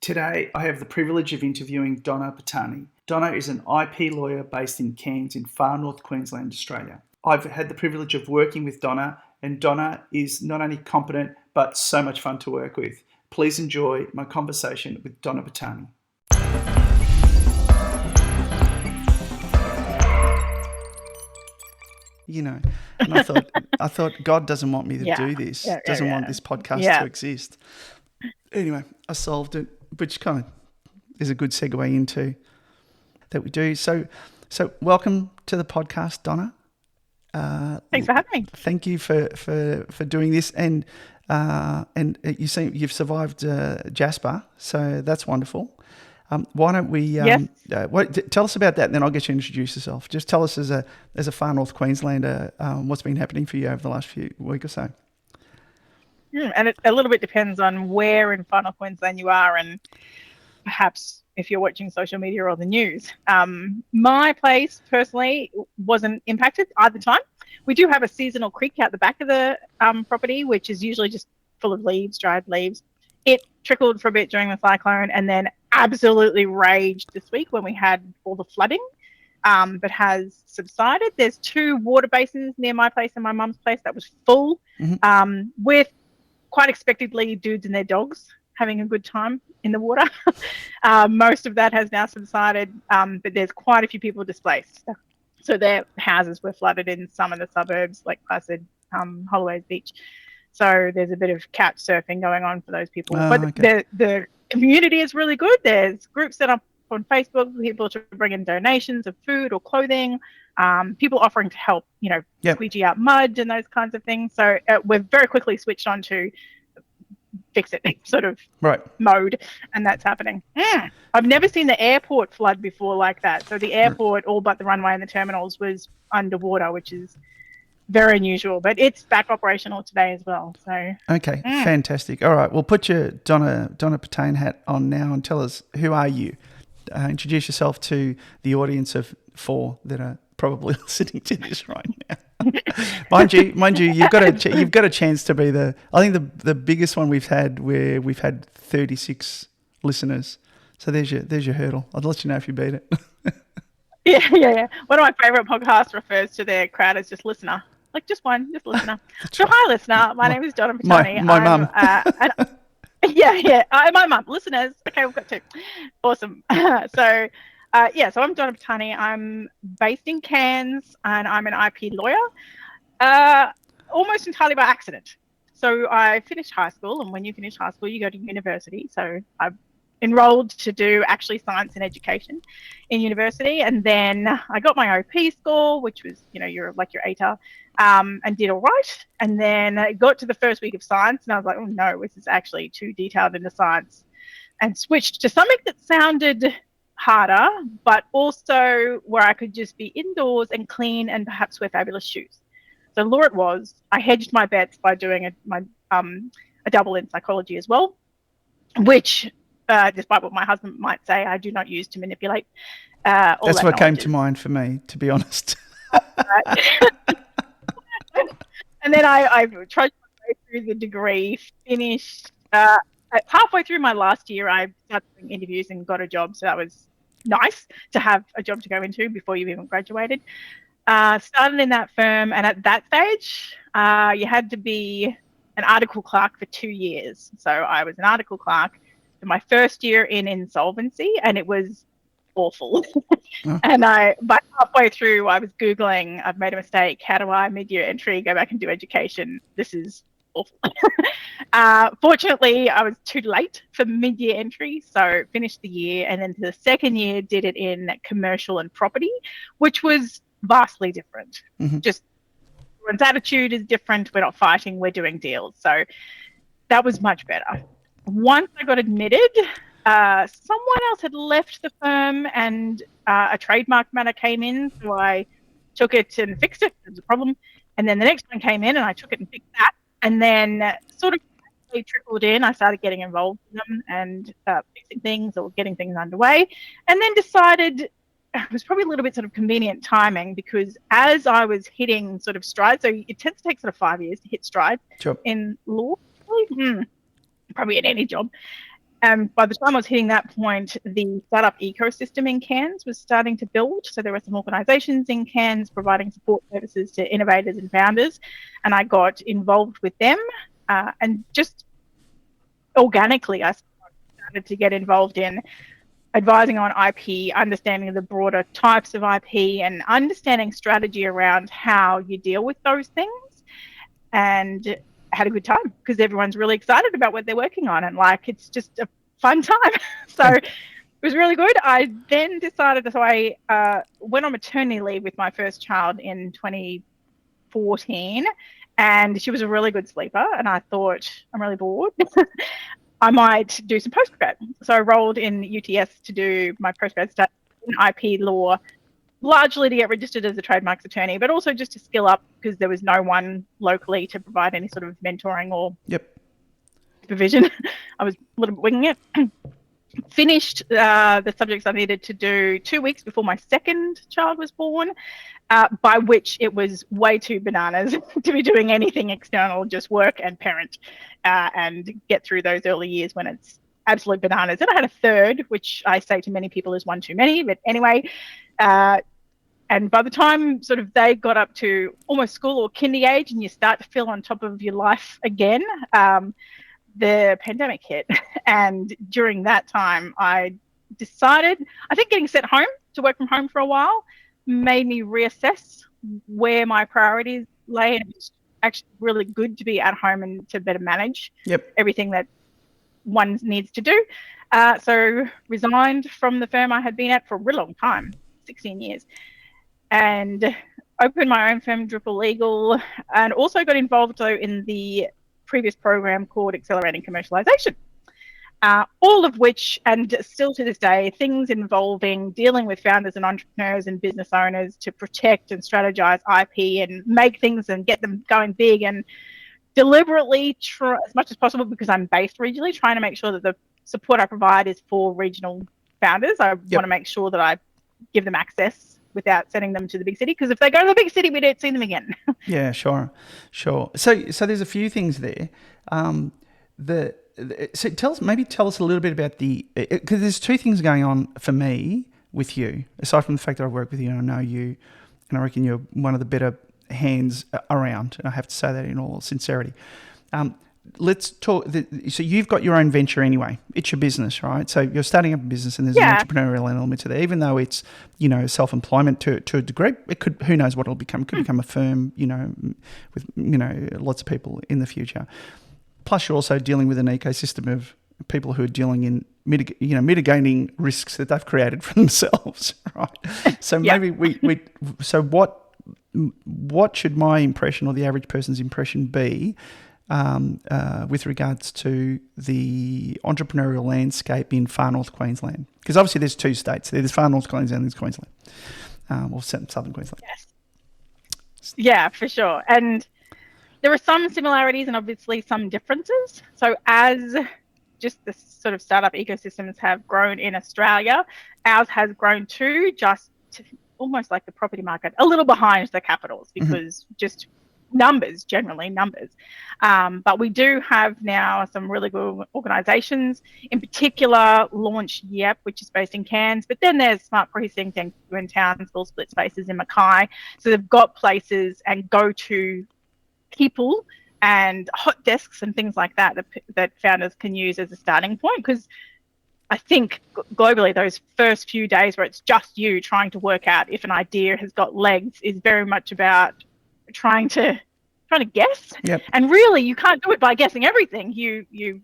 Today, I have the privilege of interviewing Donna Patane. Donna is an IP lawyer based in Cairns in far north Queensland, Australia. I've had the privilege of working with Donna, and Donna is not only competent, but so much fun to work with. Please enjoy my conversation with Donna Patane. And I thought God doesn't want me to do this, doesn't want this podcast to exist. Anyway, I solved it, which kind of is a good segue into that we do. So welcome to the podcast, Donna. Thanks for having me. Thank you for doing this, and you seem you've survived Jasper, so that's wonderful. Why don't we tell us about that, and then I'll get you to introduce yourself. Just tell us as a far north Queenslander what's been happening for you over the last week or so. And it a little bit depends on where in far north Queensland you are, and perhaps if you're watching social media or the news. My place personally wasn't impacted either time. We do have a seasonal creek out the back of the property, which is usually just full of leaves, dried leaves. It trickled for a bit during the cyclone and then absolutely raged this week when we had all the flooding, but has subsided. There's 2 water basins near my place and my mum's place that was full, with quite expectedly dudes and their dogs having a good time in the water. Most of that has now subsided, but there's quite a few people displaced. So their houses were flooded in some of the suburbs, like Placid, Holloways Beach. So there's a bit of couch surfing going on for those people. The community is really good. There's groups set up on Facebook for people to bring in donations of food or clothing, people offering to help, squeegee out mud and those kinds of things. So we've very quickly switched on to fix it sort of mode, and that's happening. I've never seen the airport flood before like that. So the airport, all but the runway and the terminals, was underwater, which is very unusual, but it's back operational today as well. So fantastic. All right, we'll put your Donna Patane hat on now and tell us, who are you? Introduce yourself to the audience of 4 that are probably listening to this right now. mind you, you've got a chance to be the biggest one we've had, where we've had 36 listeners. So there's your hurdle. I'd let you know if you beat it. Yeah. One of my favorite podcasts refers to their crowd as just listener, like just listener. So hi, listener. My name is Donna Patane. My mum. My mum. Listeners. Okay, we've got 2. Awesome. So I'm Donna Patane. I'm based in Cairns, and I'm an IP lawyer, almost entirely by accident. So I finished high school, and when you finish high school, you go to university. So I've enrolled to do actually science and education in university, and then I got my OP score, which was your ATAR, and did all right. And then I got to the first week of science, and I was like, oh no, this is actually too detailed into science, and switched to something that sounded harder, but also where I could just be indoors and clean and perhaps wear fabulous shoes. So law it was. I hedged my bets by doing a double in psychology as well, which, despite what my husband might say, I do not use to manipulate. That's what came to mind for me, to be honest. And then I tried to go through the degree, finished. Halfway through my last year, I started doing interviews and got a job. So that was nice to have a job to go into before you even graduated. Started in that firm, and at that stage, you had to be an article clerk for 2 years. So I was an article clerk for my first year in insolvency, and it was awful. And by halfway through, I was Googling, I've made a mistake. How do I mid-year entry go back and do education? This is awful. Fortunately, I was too late for mid-year entry, so finished the year, and then the second year did it in commercial and property, which was vastly different. Just everyone's attitude is different. We're not fighting, we're doing deals. So that was much better. Once I got admitted, someone else had left the firm, and a trademark matter came in, so I took it and fixed it. There was a problem. And then the next one came in, and I took it and fixed that. And then sort of trickled in. I started getting involved in them and fixing things or getting things underway. And then decided it was probably a little bit sort of convenient timing, because as I was hitting sort of stride, so it tends to take sort of 5 years to hit stride in law, probably in any job. And by the time I was hitting that point, the startup ecosystem in Cairns was starting to build. So there were some organisations in Cairns providing support services to innovators and founders, and I got involved with them. And just organically, I started to get involved in advising on IP, understanding the broader types of IP, and understanding strategy around how you deal with those things. And had a good time because everyone's really excited about what they're working on, and like it's just a fun time. So it was really good. I then decided, so I went on maternity leave with my first child in 2014, and she was a really good sleeper, and I thought, I'm really bored. I might do some postgrad. So I rolled in UTS to do my postgrad study in IP law, largely to get registered as a trademarks attorney, but also just to skill up because there was no one locally to provide any sort of mentoring or supervision. I was a little bit winging it. Finished the subjects I needed to do 2 weeks before my second child was born, by which it was way too bananas to be doing anything external, just work and parent, and get through those early years when it's absolute bananas. And I had a third, which I say to many people is one too many, but anyway, and by the time sort of they got up to almost school or kindy age and you start to feel on top of your life again, the pandemic hit. And during that time, I decided, I think getting sent home to work from home for a while made me reassess where my priorities lay. And it's actually really good to be at home and to better manage everything that one needs to do. So resigned from the firm I had been at for a really long time, 16 years. And opened my own firm, Drupal Legal, and also got involved though in the previous program called Accelerating Commercialization. All of which, and still to this day, things involving dealing with founders and entrepreneurs and business owners to protect and strategize IP and make things and get them going big, and deliberately try as much as possible, because I'm based regionally, trying to make sure that the support I provide is for regional founders. I want to make sure that I give them access without sending them to the big city, because if they go to the big city, we don't see them again. Yeah, sure. So there's a few things there. So tell us a little bit about because there's two things going on for me with you, aside from the fact that I work with you and I know you, and I reckon you're one of the better hands around, and I have to say that in all sincerity. Let's talk. So you've got your own venture anyway. It's your business, right? So you're starting up a business, and there's an entrepreneurial element to that. Even though it's self-employment to a degree, it could, who knows what it'll become. It could become a firm, with lots of people in the future. Plus, you're also dealing with an ecosystem of people who are dealing in mitigating risks that they've created for themselves, right? So maybe So what should my impression or the average person's impression be? With regards to the entrepreneurial landscape in far north Queensland? Because obviously there's two states. There's far north Queensland and there's Queensland, or southern Queensland. Yes. Yeah, for sure. And there are some similarities and obviously some differences. So as just the sort of startup ecosystems have grown in Australia, ours has grown too, just almost like the property market, a little behind the capitals, because just generally numbers. But we do have now some really good organisations, in particular Launch Yep, which is based in Cairns, but then there's Smart Precinct and in Townsville, Split Spaces in Mackay. So they've got places and go-to people and hot desks and things like that founders can use as a starting point, because I think globally those first few days where it's just you trying to work out if an idea has got legs is very much about trying to guess. And really you can't do it by guessing everything. You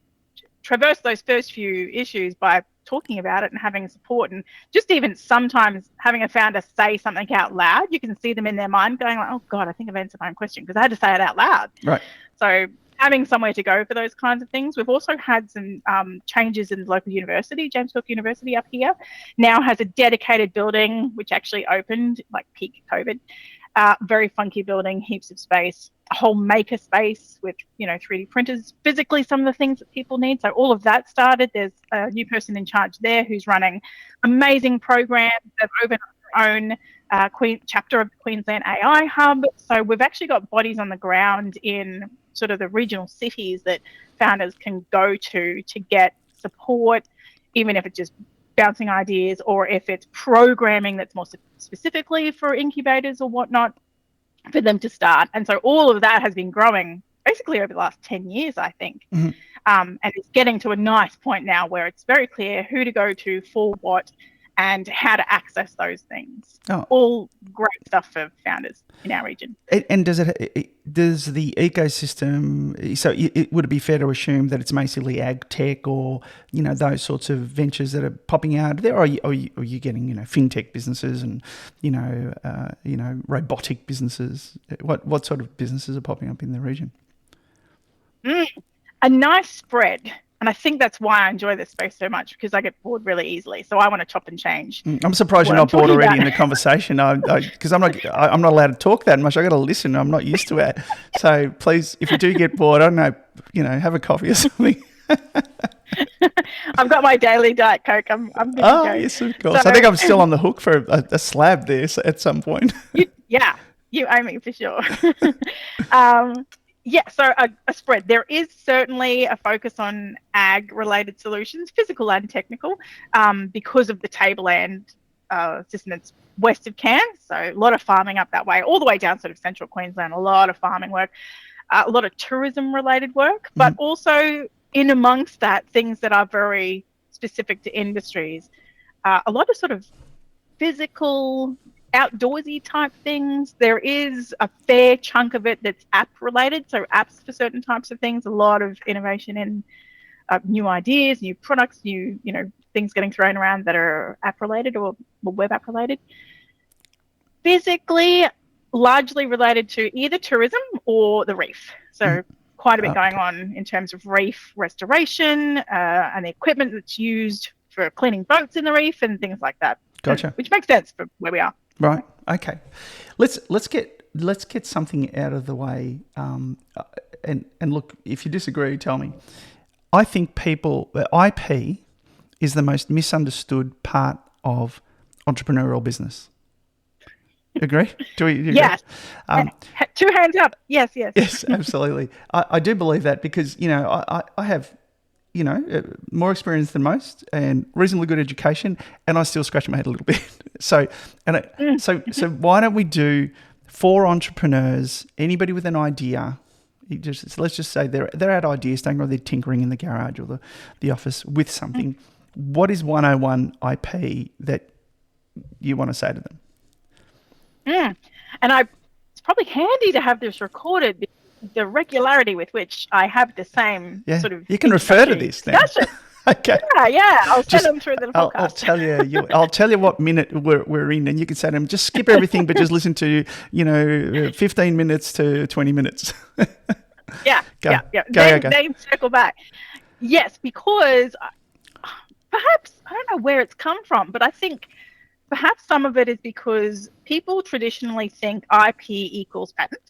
traverse those first few issues by talking about it and having support, and just even sometimes having a founder say something out loud. You can see them in their mind going like, oh God, I think I've answered my own question because I had to say it out loud. Right. So having somewhere to go for those kinds of things. We've also had some changes in the local university. James Cook University up here now has a dedicated building which actually opened like peak COVID. Very funky building, heaps of space, a whole maker space with 3D printers, physically some of the things that people need. So all of that started. There's a new person in charge there who's running amazing programs. They've opened their own chapter of the Queensland AI Hub. So we've actually got bodies on the ground in sort of the regional cities that founders can go to get support, even if it's just bouncing ideas, or if it's programming that's more specifically for incubators or whatnot, for them to start. And so all of that has been growing basically over the last 10 years, I think. Mm-hmm. And it's getting to a nice point now where it's very clear who to go to for what and how to access those things. Oh. All great stuff for founders in our region. And does the ecosystem, so would it be fair to assume that it's basically ag tech or, those sorts of ventures that are popping out there? Or are you getting, fintech businesses and, robotic businesses? What sort of businesses are popping up in the region? A nice spread. And I think that's why I enjoy this space so much, because I get bored really easily. So I want to chop and change. I'm surprised you're not bored already in the conversation. Because I'm not allowed to talk that much. I got to listen. I'm not used to it. So please, if you do get bored, I don't know, have a coffee or something. I've got my daily Diet Coke. I'm good to go. Yes, of course. So I think I'm still on the hook for a slab there at some point. You owe me for sure. So a spread. There is certainly a focus on ag-related solutions, physical and technical, because of the tableland system that's west of Cairns. So a lot of farming up that way, all the way down sort of central Queensland, a lot of farming work, a lot of tourism-related work, but also in amongst that, things that are very specific to industries. A lot of sort of physical, outdoorsy type things. There is a fair chunk of it that's app related, so apps for certain types of things. A lot of innovation in new ideas, new products, new things getting thrown around that are app related or web app related. Physically, largely related to either tourism or the reef. So quite a bit going on in terms of reef restoration and the equipment that's used for cleaning boats in the reef and things like that. Gotcha. Which makes sense for where we are. Right. Okay. Let's get something out of the way. And look, if you disagree, tell me. I think IP is the most misunderstood part of entrepreneurial business. Agree? Do you agree? Yes. 2 hands up. Yes. Yes, absolutely. I do believe that because, I have, more experience than most and reasonably good education, and I still scratch my head a little bit. So why don't we do for entrepreneurs, anybody with an idea, let's just say they're at ideas, don't go they're tinkering in the garage or the office with something. What is 101 IP that you want to say to them? And it's probably handy to have this recorded, the regularity with which I have the same sort of... You can refer to this then. Okay. Yeah. I'll send them through the podcast. I'll tell you what minute we're in, and you can say to them, just skip everything, but just listen to 15 minutes to 20 minutes. Yeah. Then circle back. Yes, because perhaps I don't know where it's come from, but I think perhaps some of it is because people traditionally think IP equals patent,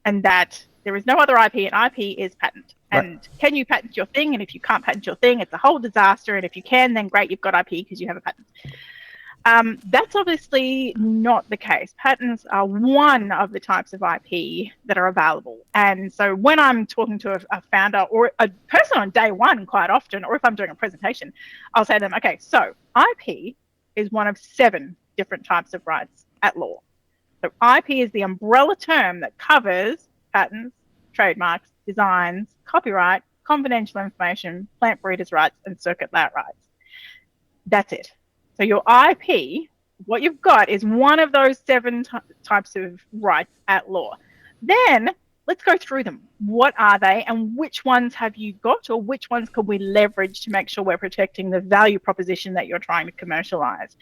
and that there is no other IP, and IP is patent. Right. And can you patent your thing? And if you can't patent your thing, it's a whole disaster. And if you can, then great, you've got IP because you have a patent. That's obviously not the case. Patents are one of the types of IP that are available. And so when I'm talking to a founder or a person on day one quite often, or if I'm doing a presentation, I'll say to them, okay, so IP is one of 7 different types of rights at law. So IP is the umbrella term that covers patents, trademarks, designs, copyright, confidential information, plant breeders' rights, and circuit layout rights. That's it. So your IP, what you've got is one of those 7 types of rights at law. Then let's go through them. What are they, and which ones have you got, or which ones could we leverage to make sure we're protecting the value proposition that you're trying to commercialize?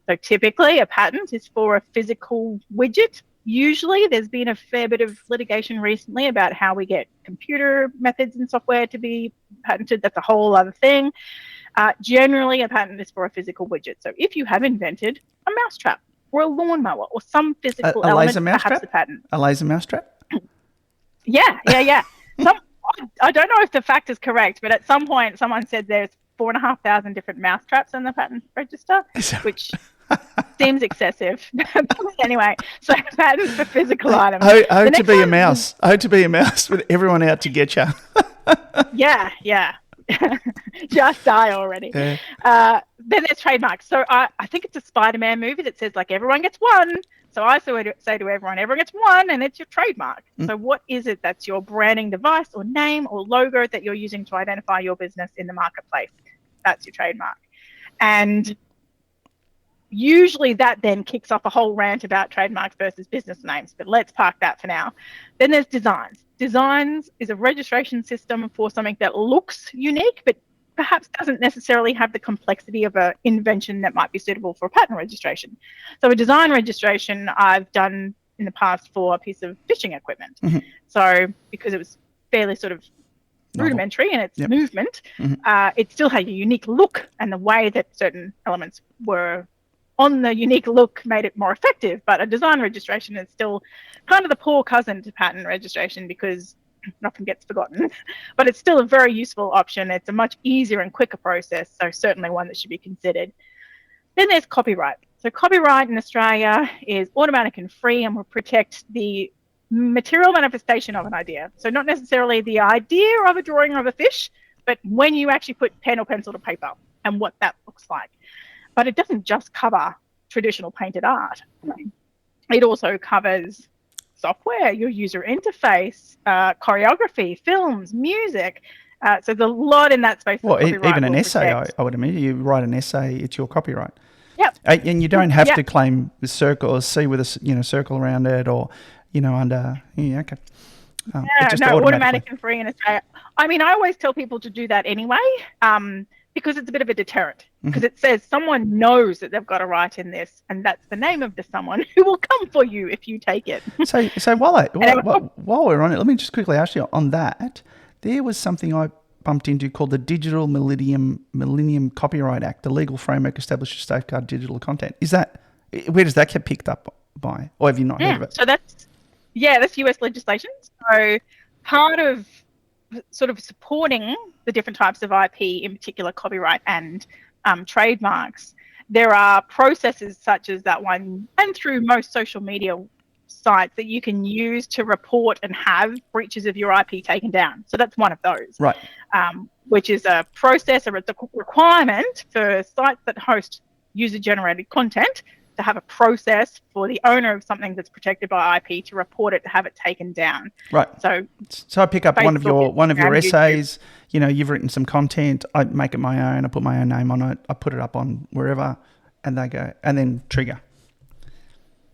So typically a patent is for a physical widget. Usually there's been a fair bit of litigation recently about how we get computer methods and software to be patented. That's a whole other thing. Generally, a patent is for a physical widget. So if you have invented a mousetrap or a lawnmower or some physical element, perhaps a patent. A laser mousetrap? Yeah. I don't know if the fact is correct, but at some point someone said there's 4,500 different mousetraps in the patent register, which seems excessive. Anyway, so patents for physical items. I hope to be a mouse with everyone out to get you. Yeah. just die already. Yeah. Then there's trademarks. So I think it's a Spider-Man movie that says like everyone gets one. So I say to everyone gets one, and it's your trademark. So what is it that's your branding device or name or logo that you're using to identify your business in the marketplace? That's your trademark. And usually that then kicks off a whole rant about trademarks versus business names, but let's park that for now. Then there's designs. Designs is a registration system for something that looks unique, but perhaps doesn't necessarily have the complexity of an invention that might be suitable for a patent registration. So a design registration I've done in the past for a piece of fishing equipment. So because it was fairly sort of rudimentary in its movement, it still had a unique look, and the way that certain elements were on the unique look made it more effective. But a design registration is still kind of the poor cousin to patent registration because it often gets forgotten. But it's still a very useful option. It's a much easier and quicker process, so certainly one that should be considered. Then there's copyright. So copyright in Australia is automatic and free and will protect the material manifestation of an idea. So not necessarily the idea of a drawing of a fish, but when you actually put pen or pencil to paper and what that looks like. But it doesn't just cover traditional painted art. It also covers software, your user interface, choreography, films, music. So there's a lot in that space. Well, even an essay, I would imagine. You write an essay, it's your copyright. Yep. And you don't have to claim the circle or C with a circle around it, or under. Yeah, okay. No, automatic and free in Australia. I mean, I always tell people to do that anyway. Because it's a bit of a deterrent, because it says someone knows that they've got a right in this, and that's the name of the someone who will come for you if you take it. So while we're on it, let me just quickly ask you on that. There was something I bumped into called the Digital Millennium Copyright Act, the legal framework established to safeguard digital content. Where does that get picked up by, or have you not heard of it? So that's US legislation. So part of sort of supporting the different types of IP, in particular copyright and trademarks, there are processes such as that one, and through most social media sites, that you can use to report and have breaches of your IP taken down. So that's one of those, right? Which is a process or it's a requirement for sites that host user-generated content to have a process for the owner of something that's protected by IP to report it, to have it taken down. Right. So I pick up one of your essays. YouTube. You've written some content. I make it my own. I put my own name on it. I put it up on wherever, and they go, and then trigger.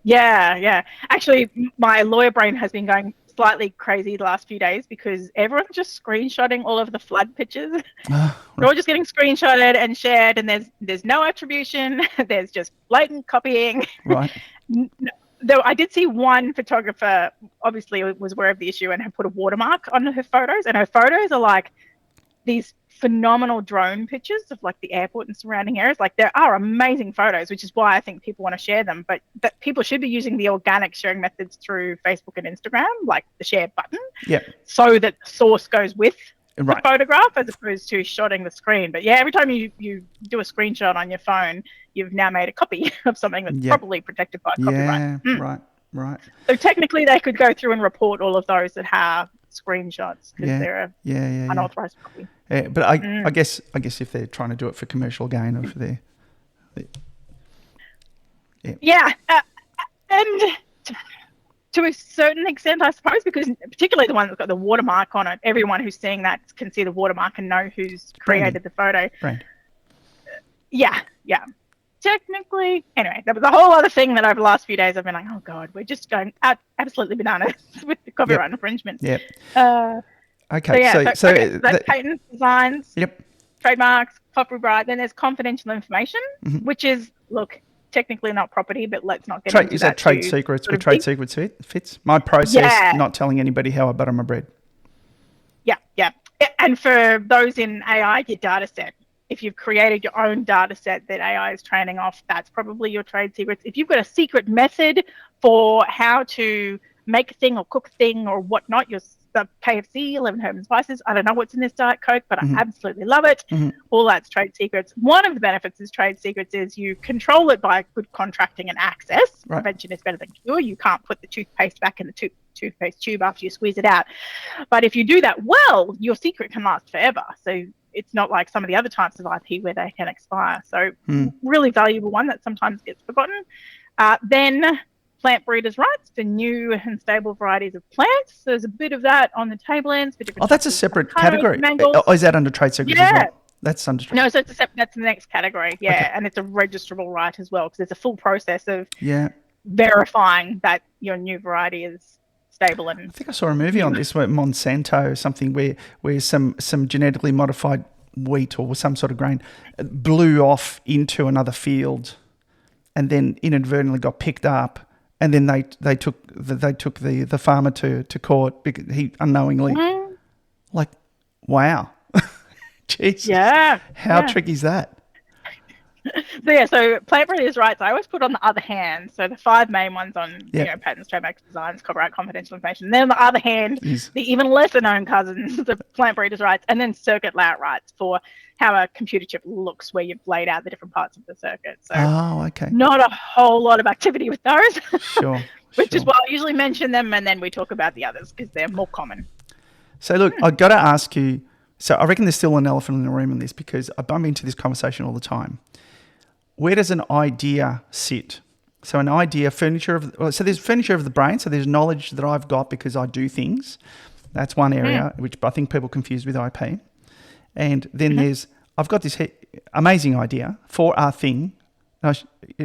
Yeah. Actually, my lawyer brain has been going slightly crazy the last few days because everyone's just screenshotting all of the flood pictures. They're all just getting screenshotted and shared, and there's no attribution. There's just blatant copying. Right. Though I did see one photographer obviously was aware of the issue and had put a watermark on her photos, and her photos are like these phenomenal drone pictures of like the airport and surrounding areas. Like there are amazing photos, which is why I think people want to share them, but that people should be using the organic sharing methods through Facebook and Instagram, like the share button, so that the source goes with the photograph as opposed to shotting the screen. But every time you do a screenshot on your phone, you've now made a copy of something that's probably protected by copyright. Right. So technically they could go through and report all of those that have screenshots because they're unauthorized copy. Yeah, but I guess if they're trying to do it for commercial gain or for their and to a certain extent, I suppose, because particularly the one that's got the watermark on it, everyone who's seeing that can see the watermark and know who's created the photo. Right. Yeah. Technically, anyway, that was a whole other thing that over the last few days I've been like, oh God, we're just going absolutely bananas with the copyright infringement. Yep. Okay. So that's patents, designs, trademarks, copyright. Then there's confidential information, which is, look, technically not property, but let's not get into that. Is that trade secrets? Where trade secrets fits? My process, not telling anybody how I butter my bread. Yeah. And for those in AI, your data set. If you've created your own data set that AI is training off, that's probably your trade secrets. If you've got a secret method for how to make a thing or cook a thing or whatnot, your KFC, 11 Herbs and Spices, I don't know what's in this Diet Coke, but I absolutely love it. All that's trade secrets. One of the benefits of trade secrets is you control it by good contracting and access. Prevention is better than cure. You can't put the toothpaste back in the toothpaste tube after you squeeze it out. But if you do that well, your secret can last forever. So it's not like some of the other types of IP where they can expire. So really valuable one that sometimes gets forgotten. Then plant breeders' rights for new and stable varieties of plants. So there's a bit of that on the tablelands for different. Oh, that's a separate category. Oh, is that under trade secrets as well? That's under trade. No, so that's the next category. Yeah, okay. And it's a registrable right as well because there's a full process of verifying that your new variety is stable. And I think I saw a movie on this, where Monsanto or something, where some genetically modified wheat or some sort of grain blew off into another field, and then inadvertently got picked up, and then they took the farmer to court because he unknowingly, like, wow, Jesus, how tricky is that? So plant breeders' rights, I always put on the other hand. So the 5 main ones on patents, trademarks, designs, copyright, confidential information. And then on the other hand, the even lesser known cousins, the plant breeders' rights, and then circuit layout rights for how a computer chip looks, where you've laid out the different parts of the circuit. So not a whole lot of activity with those. Sure. Which is why I usually mention them, and then we talk about the others because they're more common. So look, I've got to ask you. So I reckon there's still an elephant in the room on this because I bump into this conversation all the time. Where does an idea sit? So an idea, so there's furniture of the brain. So there's knowledge that I've got because I do things. That's one area which I think people confuse with IP. And then I've got this amazing idea for our thing.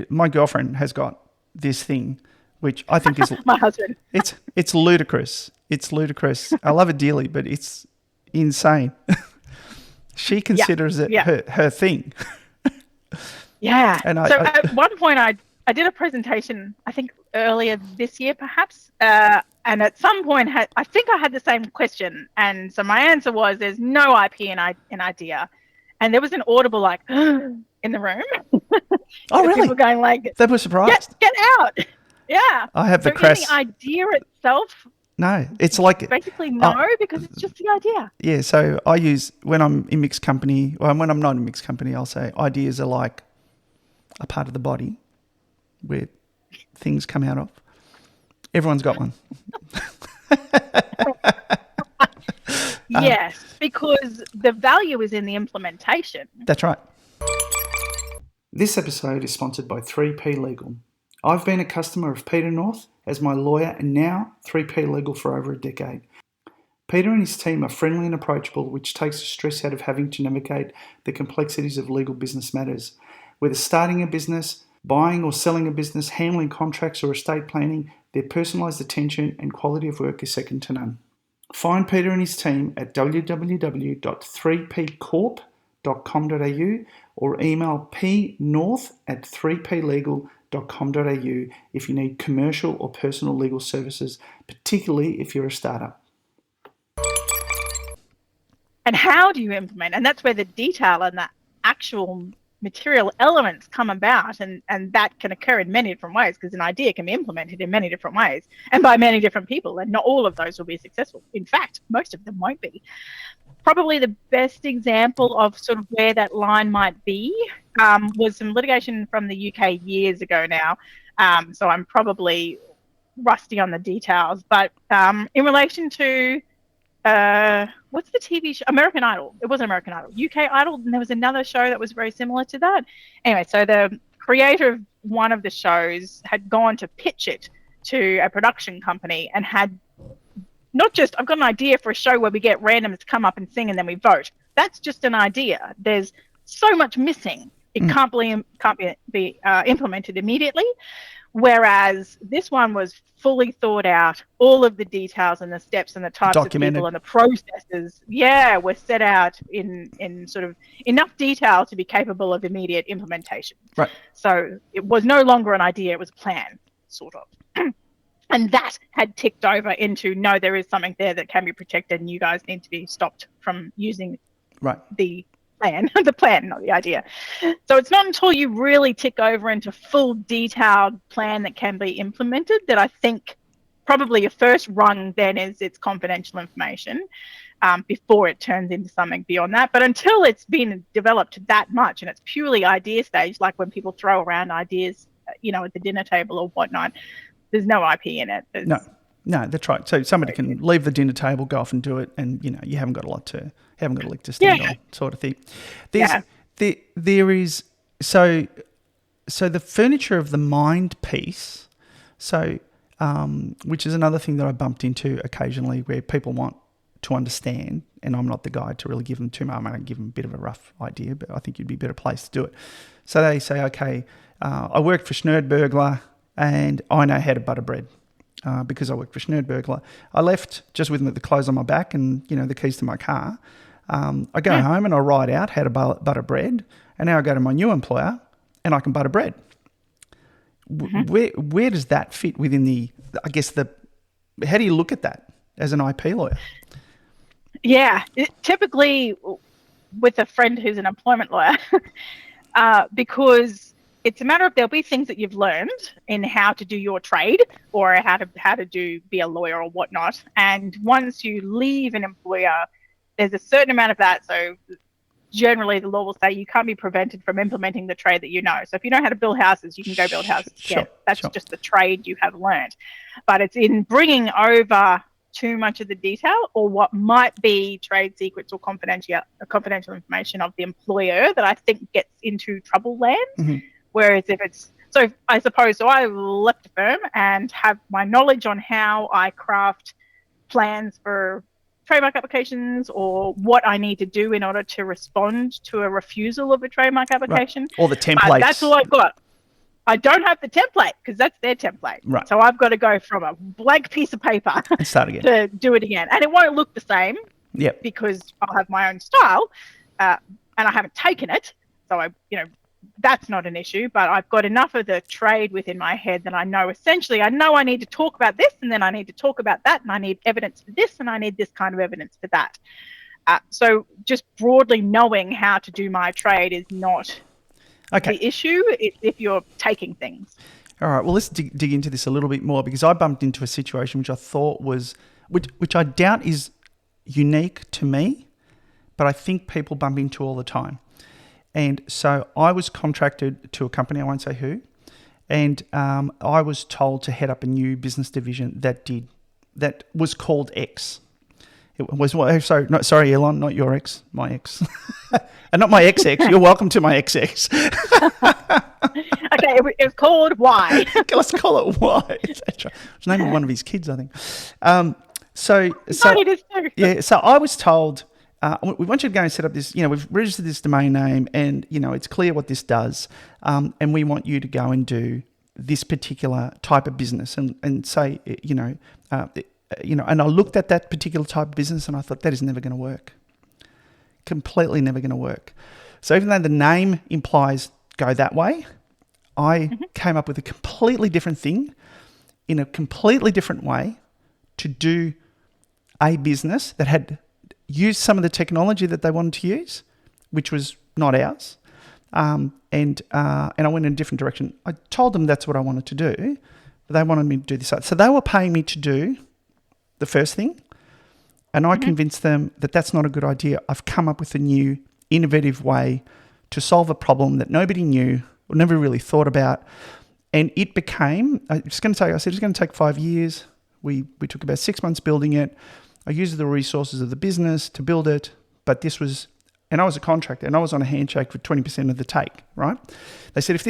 My girlfriend has got this thing, which I think is my husband. It's ludicrous. It's ludicrous. I love it dearly, but it's insane. She considers it her thing. Yeah. And at one point I did a presentation, I think earlier this year perhaps, and at some point I think I had the same question. And so my answer was there's no IP in idea. And there was an audible like in the room. Oh, really? People going like... They were surprised? Get out. Yeah. I have the crass... the idea itself... No, it's like... Basically no, because it's just the idea. Yeah, so I use, when I'm in mixed company, well, when I'm not in mixed company, I'll say ideas are like a part of the body where things come out of. Everyone's got one. Yes, because the value is in the implementation. That's right. This episode is sponsored by 3P Legal. I've been a customer of Peter North as my lawyer and now 3P Legal for over a decade. Peter and his team are friendly and approachable, which takes the stress out of having to navigate the complexities of legal business matters. Whether starting a business, buying or selling a business, handling contracts or estate planning, their personalised attention and quality of work is second to none. Find Peter and his team at www.3pcorp.com.au or email pnorth@3plegal.com.au if you need commercial or personal legal services, particularly if you're a startup. And how do you implement? And that's where the detail and the actual material elements come about, and that can occur in many different ways because an idea can be implemented in many different ways and by many different people, and not all of those will be successful. In fact, most of them won't be. Probably the best example of sort of where that line might be was some litigation from the UK years ago now, so I'm probably rusty on the details, but in relation to what's the TV show? American Idol. It wasn't American Idol. UK Idol, and there was another show that was very similar to that. Anyway, so the creator of one of the shows had gone to pitch it to a production company and had not just, I've got an idea for a show where we get randoms to come up and sing and then we vote. That's just an idea. There's so much missing. It can't be implemented immediately. Whereas this one was fully thought out, all of the details and the steps and the types of people and the processes, were set out in sort of enough detail to be capable of immediate implementation. Right. So it was no longer an idea, it was a plan, sort of. And that had ticked over into, no, there is something there that can be protected and you guys need to be stopped from using the plan, not the idea. So it's not until you really tick over into full detailed plan that can be implemented that I think probably your first rung then is it's confidential information before it turns into something beyond that. But until it's been developed that much and it's purely idea stage, like when people throw around ideas, at the dinner table or whatnot, there's no IP in it. No, that's right. So somebody can leave the dinner table, go off and do it, and you haven't got a leg to stand on, sort of thing. There is so the furniture of the mind piece. So, which is another thing that I bumped into occasionally, where people want to understand, and I'm not the guy to really give them too much. I might give them a bit of a rough idea, but I think you'd be a better place to do it. So they say, okay, I worked for Schnerdbergler and I know how to butter bread because I worked for Schnerdbergler. I left just with the clothes on my back and, the keys to my car. I go home and I write out how to butter bread, and now I go to my new employer and I can butter bread. Where does that fit within how do you look at that as an IP lawyer? Yeah, typically with a friend who's an employment lawyer, because it's a matter of there'll be things that you've learned in how to do your trade or how to be a lawyer or whatnot. And once you leave an employer, there's a certain amount of that. So generally the law will say you can't be prevented from implementing the trade that you know. So if you know how to build houses, you can go build houses. Sure, that's just the trade you have learned. But it's in bringing over too much of the detail or what might be trade secrets or confidential information of the employer that I think gets into trouble land. Mm-hmm. Whereas I left a firm and have my knowledge on how I craft plans for trademark applications or what I need to do in order to respond to a refusal of a trademark application. Right. Or the templates. That's all I've got. I don't have the template because that's their template. Right. So I've got to go from a blank piece of paper and start again to do it again. And it won't look the same because I'll have my own style and I haven't taken it. So that's not an issue, but I've got enough of the trade within my head that I know I need to talk about this and then I need to talk about that and I need evidence for this and I need this kind of evidence for that. So just broadly knowing how to do my trade is not the issue if you're taking things. All right, well, let's dig into this a little bit more because I bumped into a situation which I thought which I doubt is unique to me, but I think people bump into all the time. And so I was contracted to a company, I won't say who, and I was told to head up a new business division that was called X. It was sorry, Elon, not your ex, my ex, and not my XX. You're welcome to my XX. Okay, it's called Y. Let's call it Y. That's right. It's the name of one of his kids, I think. So it is too. Yeah. So I was told. We want you to go and set up this, we've registered this domain name and, it's clear what this does. And we want you to go and do this particular type of business and say, and I looked at that particular type of business and I thought that is never going to work. Completely never going to work. So even though the name implies go that way, I came up with a completely different thing in a completely different way to do a business that had used some of the technology that they wanted to use, which was not ours. And I went in a different direction. I told them that's what I wanted to do, but they wanted me to do this. So they were paying me to do the first thing, and I convinced them that that's not a good idea. I've come up with a new, innovative way to solve a problem that nobody knew or never really thought about. And it became, I said it's going to take 5 years. We took about 6 months building it. I used the resources of the business to build it, but and I was a contractor and I was on a handshake for 20% of the take, right? They said, if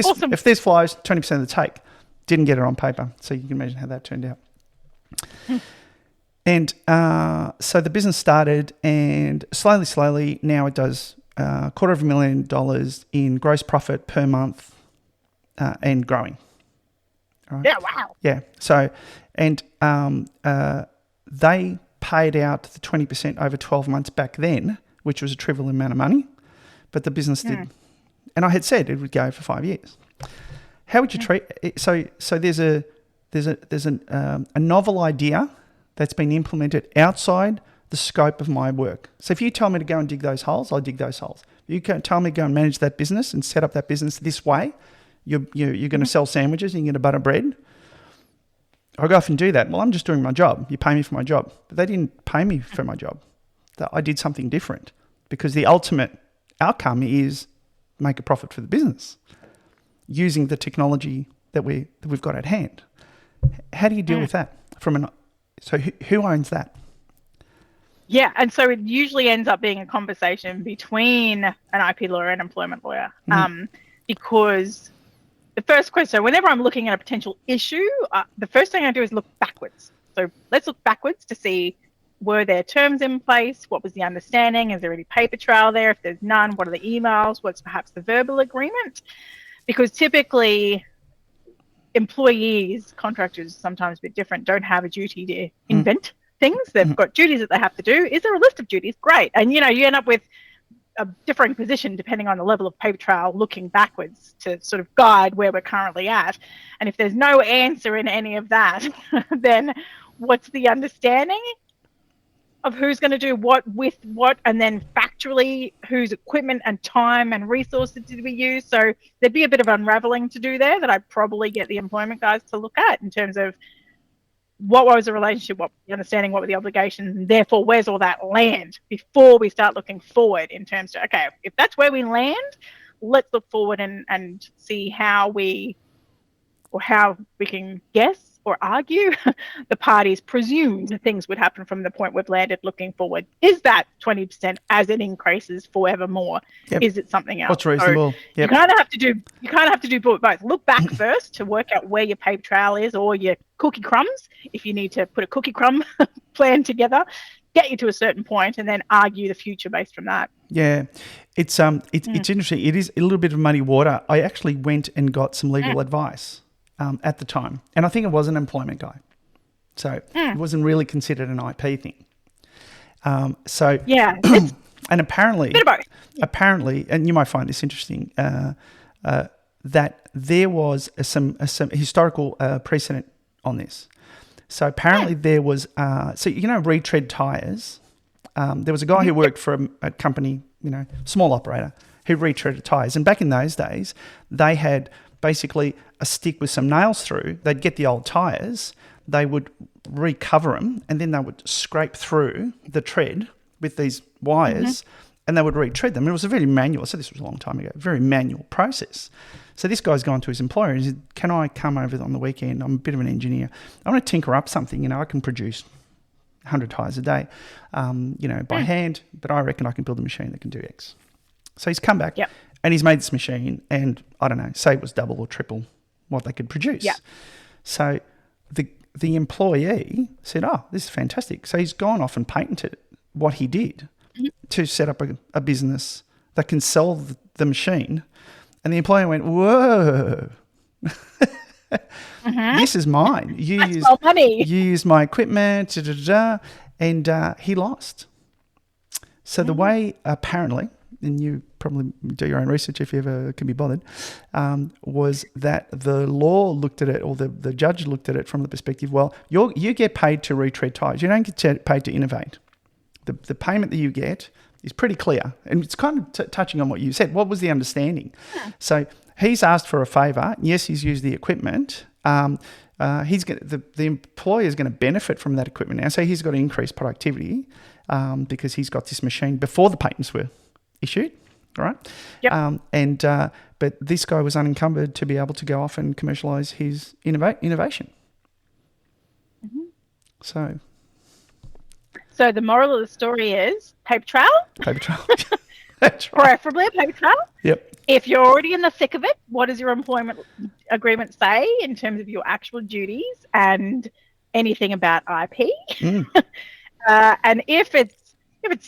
this flies, 20% of the take. Didn't get it on paper. So you can imagine how that turned out. And so the business started and slowly, now it does $250,000 in gross profit per month and growing. Right? Yeah, wow. Yeah. So, and they paid out the 20% over 12 months back then, which was a trivial amount of money, but the business did. And I had said it would go for 5 years. How would you treat it? So there's a novel idea that's been implemented outside the scope of my work. So if you tell me to go and dig those holes, I'll dig those holes. You can tell me to go and manage that business and set up that business this way. You're going to sell sandwiches and you're going to butter bread. I go off and do that. Well, I'm just doing my job. You pay me for my job. But they didn't pay me for my job. I did something different because the ultimate outcome is make a profit for the business using the technology that we've got at hand. How do you deal with that from So who owns that? Yeah, and so it usually ends up being a conversation between an IP lawyer and employment lawyer, because the first question, so whenever I'm looking at a potential issue, the first thing I do is look backwards. So let's look backwards to see, were there terms in place? What was the understanding? Is there any paper trail there? If there's none, what are the emails? What's perhaps the verbal agreement? Because typically employees, contractors, sometimes a bit different, don't have a duty to invent things. They've got duties that they have to do. Is there a list of duties? Great. And, you end up with a differing position depending on the level of paper trail looking backwards to sort of guide where we're currently at. And if there's no answer in any of that, then what's the understanding of who's going to do what with what, and then factually whose equipment and time and resources did we use? So there'd be a bit of unraveling to do there that I'd probably get the employment guys to look at in terms of what was the relationship, what was the understanding, what were the obligations, and therefore where's all that land before we start looking forward in terms of, okay, if that's where we land, let's look forward and see how we can guess or argue the parties presumed things would happen from the point we've landed looking forward. Is that 20% as it increases forevermore? Yep. Is it something else? What's reasonable? So yep. You kind of have to do both. Look back first to work out where your paper trail is, or your cookie crumbs, if you need to put a cookie crumb plan together, get you to a certain point, and then argue the future based from that. Yeah, it's interesting. It is a little bit of muddy water. I actually went and got some legal advice at the time, and I think it was an employment guy, so it wasn't really considered an IP thing. So yeah, and apparently, bit of both. Apparently, and you might find this interesting, that there was some historical precedent on this. So apparently there was, retread tires. There was a guy who worked for a company, small operator, who retreaded tires. And back in those days, they had basically a stick with some nails through. They'd get the old tires, they would recover them, and then they would scrape through the tread with these wires, and they would retread them. It was a very manual, so this was a long time ago, very manual process. So this guy's gone to his employer and he said, can I come over on the weekend? I'm a bit of an engineer. I want to tinker up something. I can produce 100 tyres a day, by hand, but I reckon I can build a machine that can do X. So he's come back and he's made this machine, and I don't know, say it was double or triple what they could produce. Yep. So the employee said, oh, this is fantastic. So he's gone off and patented what he did to set up a business that can sell the machine. And the employer went, whoa, this is mine. You use my equipment, and he lost. So the way, apparently, and you probably do your own research if you ever can be bothered, was that the law looked at it, or the judge looked at it from the perspective, well, you get paid to retread tires. You don't get paid to innovate. The payment that you get is pretty clear, and it's kind of touching on what you said. What was the understanding? So he's asked for a favour. Yes, he's used the equipment. The employer is going to benefit from that equipment now. So he's got to increase productivity because he's got this machine before the patents were issued, right? Yep. But this guy was unencumbered to be able to go off and commercialise his innovation. So the moral of the story is paper trail. Paper trail. That's right. Preferably a paper trail. Yep. If you're already in the thick of it, what does your employment agreement say in terms of your actual duties and anything about IP? And if it's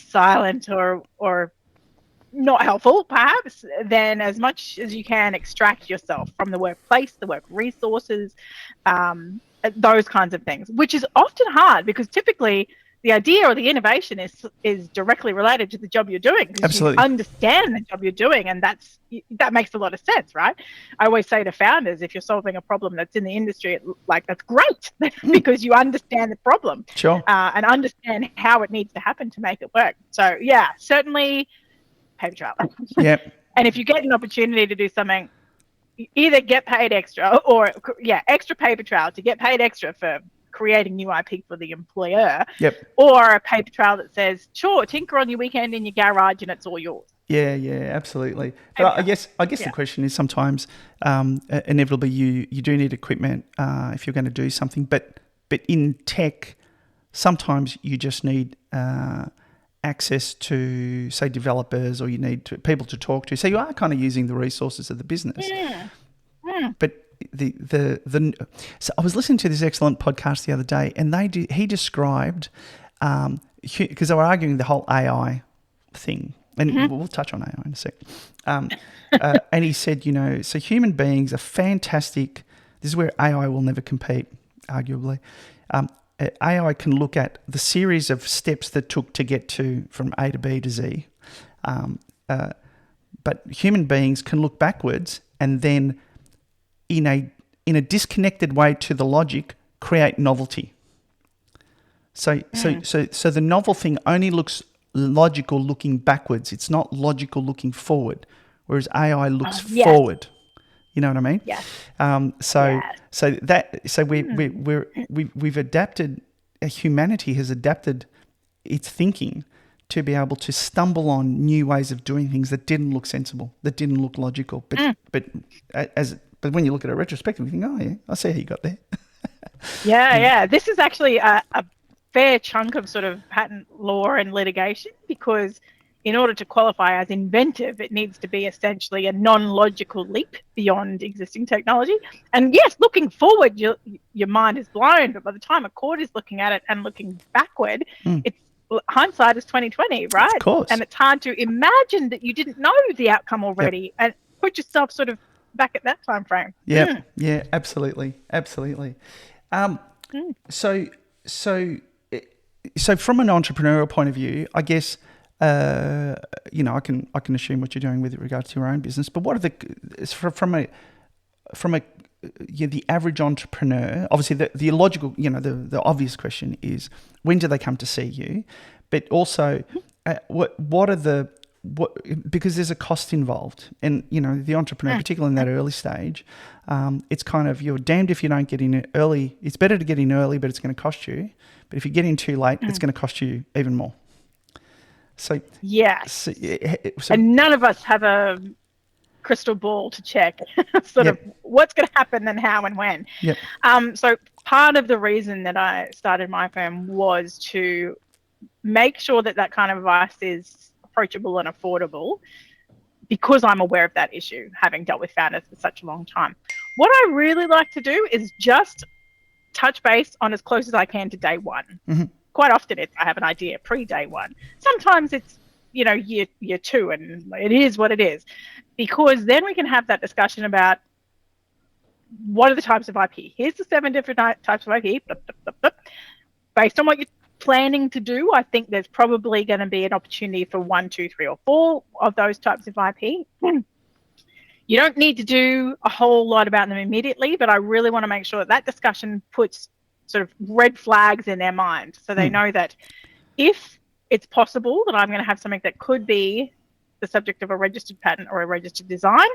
silent or not helpful, perhaps, then as much as you can extract yourself from the workplace, the work resources, those kinds of things, which is often hard because typically the idea or the innovation is directly related to the job you're doing. Absolutely. You understand the job you're doing, and that makes a lot of sense, right? I always say to founders, if you're solving a problem that's in the industry, that's great because you understand the problem. Sure. And understand how it needs to happen to make it work. So yeah, certainly paper trail. Yep. And if you get an opportunity to do something, either get paid extra extra paper trail to get paid extra for creating new IP for the employer, or a paper trail that says, sure, tinker on your weekend in your garage and it's all yours. Yeah, absolutely. But I guess the question is sometimes inevitably you do need equipment if you're going to do something, but in tech Sometimes you just need access to, say, developers, or you need people to talk to. So you are kind of using the resources of the business. But so I was listening to this excellent podcast the other day, and he described, because they were arguing the whole AI thing, and we'll touch on AI in a sec. And he said, so human beings are fantastic. This is where AI will never compete, arguably. AI can look at the series of steps that took to get from A to B to Z. But human beings can look backwards and then in a disconnected way to the logic, create novelty. So the novel thing only looks logical looking backwards. It's not logical looking forward, whereas AI looks forward. You know what I mean? Yes. We've adapted. Humanity has adapted its thinking to be able to stumble on new ways of doing things that didn't look sensible, that didn't look logical. But when you look at it retrospectively, you think, oh yeah, I see how you got there. Yeah. This is actually a fair chunk of sort of patent law and litigation, because in order to qualify as inventive, it needs to be essentially a non-logical leap beyond existing technology. And yes, looking forward, your mind is blown, but by the time a court is looking at it and looking backward, it's hindsight is 2020, right? Of course. And it's hard to imagine that you didn't know the outcome already, and put yourself sort of back at that time frame. Yeah, absolutely. So from an entrepreneurial point of view, I guess, I can assume what you're doing with regards to your own business. But what are the average entrepreneur? Obviously, the logical, the obvious question is, when do they come to see you? But also, because there's a cost involved, and the entrepreneur, particularly in that early stage, it's kind of, you're damned if you don't get in early. It's better to get in early, but it's going to cost you. But if you get in too late, it's going to cost you even more. So yes, and none of us have a crystal ball to check of what's going to happen and how and when. Yep. So part of the reason that I started my firm was to make sure that kind of advice is approachable and affordable, because I'm aware of that issue, having dealt with founders for such a long time. What I really like to do is just touch base on as close as I can to day one. Mm-hmm. Quite often I have an idea pre-day one. Sometimes it's, year two, and it is what it is, because then we can have that discussion about what are the types of IP. Here's the 7 different types of IP. Based on what you're planning to do, I think there's probably going to be an opportunity for 1, 2, 3, or 4 of those types of IP. You don't need to do a whole lot about them immediately, but I really want to make sure that discussion puts sort of red flags in their mind, so they know that if it's possible that I'm going to have something that could be the subject of a registered patent or a registered design,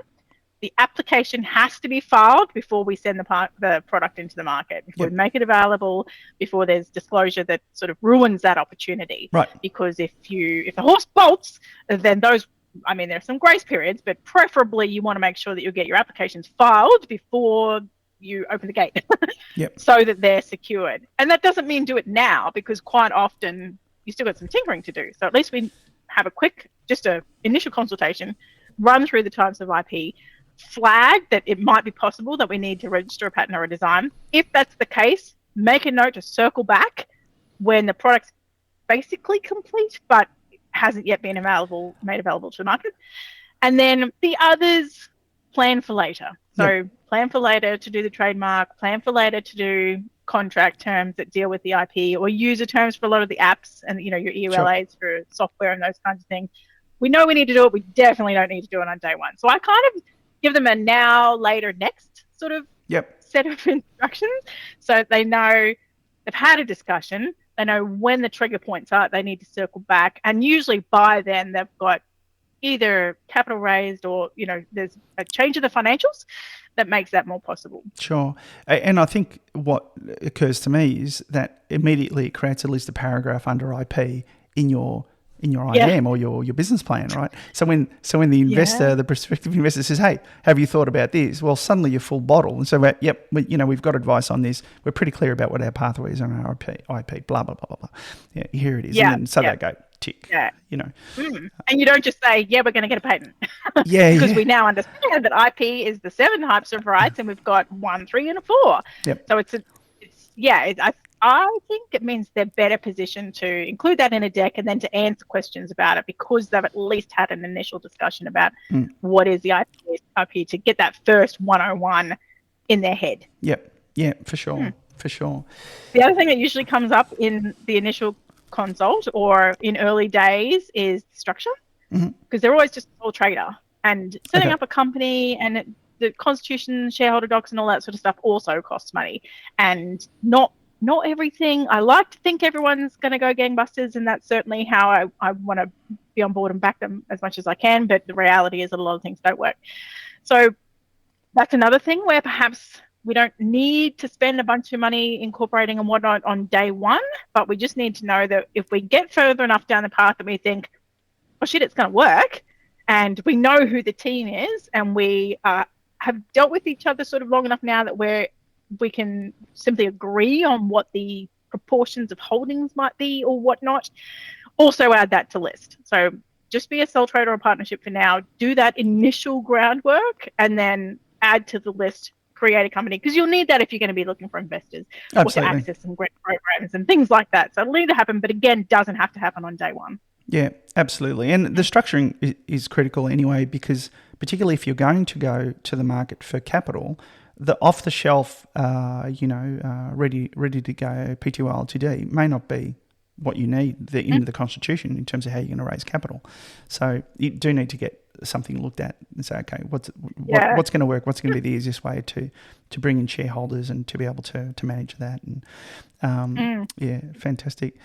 the application has to be filed before we send the product into the market, before we make it available, before there's disclosure that sort of ruins that opportunity. Right. Because if the horse bolts, then there are some grace periods, but preferably you want to make sure that you get your applications filed before you open the gate. So that they're secured. And that doesn't mean do it now, because quite often you still got some tinkering to do. So at least we have a quick, just a initial consultation, run through the types of IP, flag that it might be possible that we need to register a patent or a design. If that's the case, make a note to circle back when the product's basically complete but hasn't yet been made available to the market. And then the others, plan for later. So plan for later to do the trademark, plan for later to do contract terms that deal with the IP, or user terms for a lot of the apps and your EULAs for software and those kinds of things. We know we need to do it. We definitely don't need to do it on day one. So I kind of give them a now, later, next sort of set of instructions, so they know they've had a discussion. They know when the trigger points are. They need to circle back, and usually by then they've got either capital raised or there's a change in the financials that makes that more possible. Sure. And I think what occurs to me is that immediately it creates at least a paragraph under IP in your in your IM or your business plan, right? So when the investor, the prospective investor says, "Hey, have you thought about this?" Well, suddenly you're full bottle, and so we've got advice on this. We're pretty clear about what our pathway is on our IP, blah blah blah blah blah. Yeah, here it is, and then so they go tick. Yeah. And you don't just say, "Yeah, we're going to get a patent." because we now understand that IP is the 7 types of rights, and we've got 1, 3, and a 4. Yep. So I think it means they're better positioned to include that in a deck and then to answer questions about it because they've at least had an initial discussion about what is the IP to get that first 101 in their head. Yep. Yeah, for sure. For sure. The other thing that usually comes up in the initial consult or in early days is structure because they're always just a sole trader and setting up a company and the constitution, shareholder docs and all that sort of stuff also costs money and not everything. I like to think everyone's going to go gangbusters and that's certainly how I want to be on board and back them as much as I can, but the reality is that a lot of things don't work. So that's another thing where perhaps we don't need to spend a bunch of money incorporating and whatnot on day one, but we just need to know that if we get further enough down the path that we think, oh shit, it's going to work, and we know who the team is, and we have dealt with each other sort of long enough now that we can simply agree on what the proportions of holdings might be or whatnot, also add that to list. So just be a sole trader or partnership for now, do that initial groundwork, and then add to the list, create a company, because you'll need that if you're going to be looking for investors or to access some great programs and things like that. So it'll need to happen, but again, doesn't have to happen on day one. Yeah, absolutely. And the structuring is critical anyway, because particularly if you're going to go to the market for capital, the off-the-shelf, ready to go PTO LTD may not be what you need in the Constitution in terms of how you're going to raise capital. So you do need to get something looked at and say, okay, what's going to work? What's going to be the easiest way to bring in shareholders and to be able to manage that? And yeah, fantastic.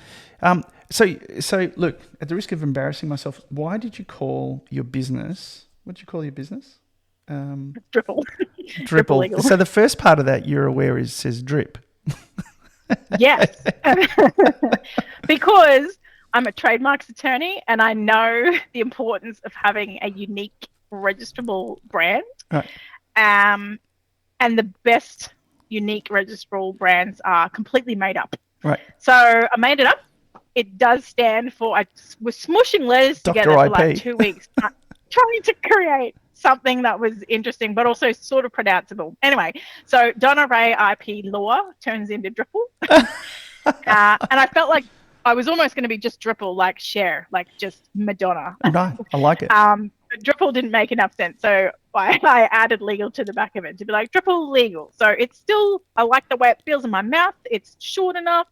So look, at the risk of embarrassing myself, why did you call your business? What did you call your business? Dripple. Dripple. So the first part of that you're aware says drip. Yes, because I'm a trademarks attorney and I know the importance of having a unique registrable brand. Right. And the best unique registrable brands are completely made up. Right. So I made it up. It does stand for, I was smushing letters Dr. together IP. for like 2 weeks, trying to create something that was interesting, but also sort of pronounceable. Anyway, so Donna Ray IP Law turns into Dripple. And I felt like I was almost going to be just Dripple, like Cher, like just Madonna. Right, I like it. But Dripple didn't make enough sense, so I added legal to the back of it to be like Dripple legal. So it's still, I like the way it feels in my mouth. It's short enough.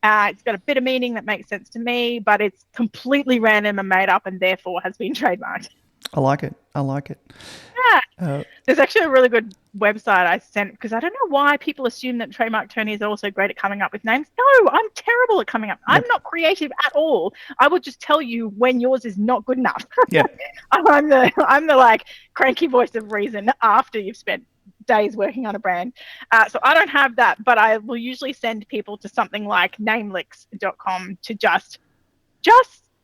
It's got a bit of meaning that makes sense to me, but it's completely random and made up and therefore has been trademarked. I like it. Yeah. There's actually a really good website I sent because I don't know why people assume that trademark attorneys are also great at coming up with names. No, I'm terrible at coming up. I'm not creative at all. I will just tell you when yours is not good enough. Yeah. I'm the like cranky voice of reason after you've spent days working on a brand. So I don't have that, but I will usually send people to something like namelicks.com to just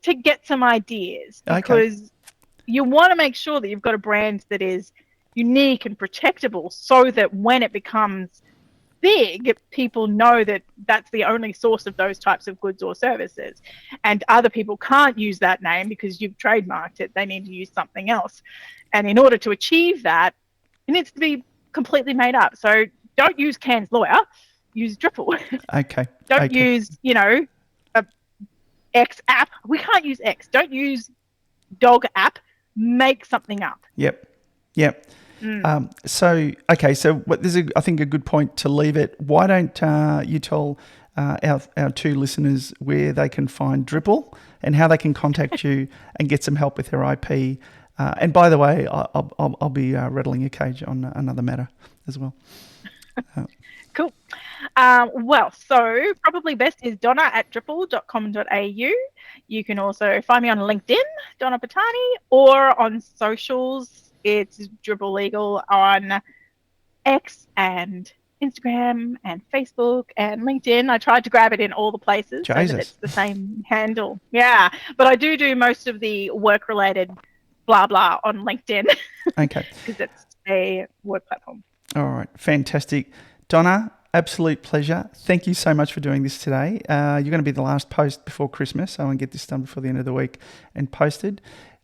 to get some ideas because you want to make sure that you've got a brand that is unique and protectable so that when it becomes big, people know that that's the only source of those types of goods or services. And other people can't use that name because you've trademarked it. They need to use something else. And in order to achieve that, it needs to be completely made up. So don't use Can's Lawyer, use Dripple. Okay. Don't use, a X app. We can't use X. Don't use dog app. Make something up. Yep. So this is, I think, a good point to leave it. Why don't you tell our two listeners where they can find Dripple and how they can contact you and get some help with their IP? And by the way, I'll be rattling a cage on another matter as well. Cool. So probably best is donna@dripple.com.au. You can also find me on LinkedIn, Donna Patane, or on socials. It's Dripple Legal on X and Instagram and Facebook and LinkedIn. I tried to grab it in all the places so that Jesus. it's the same handle. Yeah, but I do most of the work-related blah blah on LinkedIn Okay. because it's a work platform. All right. Fantastic. Donna, absolute pleasure. Thank you so much for doing this today. You're going to be the last post before Christmas, so I want to get this done before the end of the week and posted.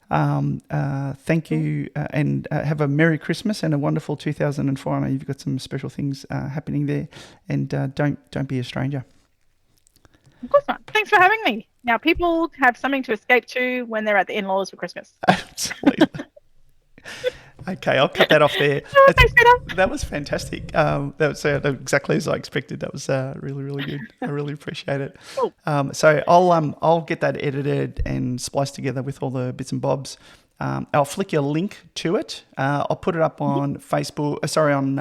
Thank you, and have a Merry Christmas and a wonderful 2004. I know you've got some special things happening there, and don't be a stranger. Of course not. Thanks for having me. Now, people have something to escape to when they're at the in-laws for Christmas. Absolutely. Okay, I'll cut that off there. Oh, thanks, Peter. That was fantastic. That was exactly as I expected. That was really, really good. I really appreciate it. Cool. So I'll get that edited and spliced together with all the bits and bobs. I'll flick you a link to it. I'll put it up on Facebook. On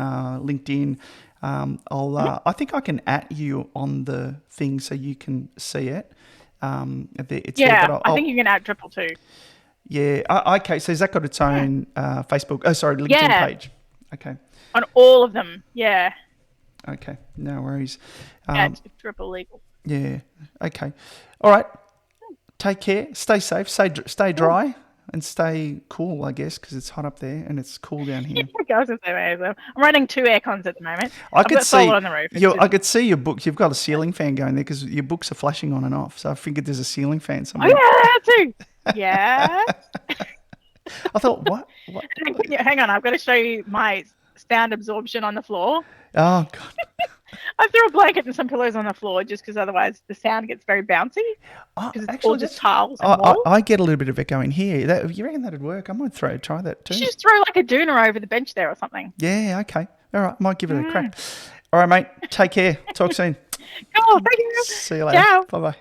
LinkedIn. I think I can @ you on the thing so you can see it. It's Yeah, there, but I think you can add triple two. Yeah. Okay. So has that got its own Facebook? LinkedIn page. Okay. On all of them. Yeah. Okay. No worries. At triple legal. Yeah. Okay. All right. Take care. Stay safe. Stay dry and stay cool, I guess, because it's hot up there and it's cool down here. I'm running 2 air cons at the moment. I've got solar on the roof. I could see your books. You've got a ceiling fan going there because your books are flashing on and off. So I figured there's a ceiling fan somewhere. Oh yeah, that too. Yeah. I thought, what? Hang on, I've got to show you my sound absorption on the floor. Oh, God. I threw a blanket and some pillows on the floor just because otherwise the sound gets very bouncy. Because it's all just tiles and walls. I get a little bit of echo in here. You reckon that'd work? I might try that too. You should just throw like a doona over the bench there or something. Yeah, okay. All right, might give it a crack. All right, mate. Take care. Talk soon. Cool, thank you. See you later. Ciao. Bye-bye.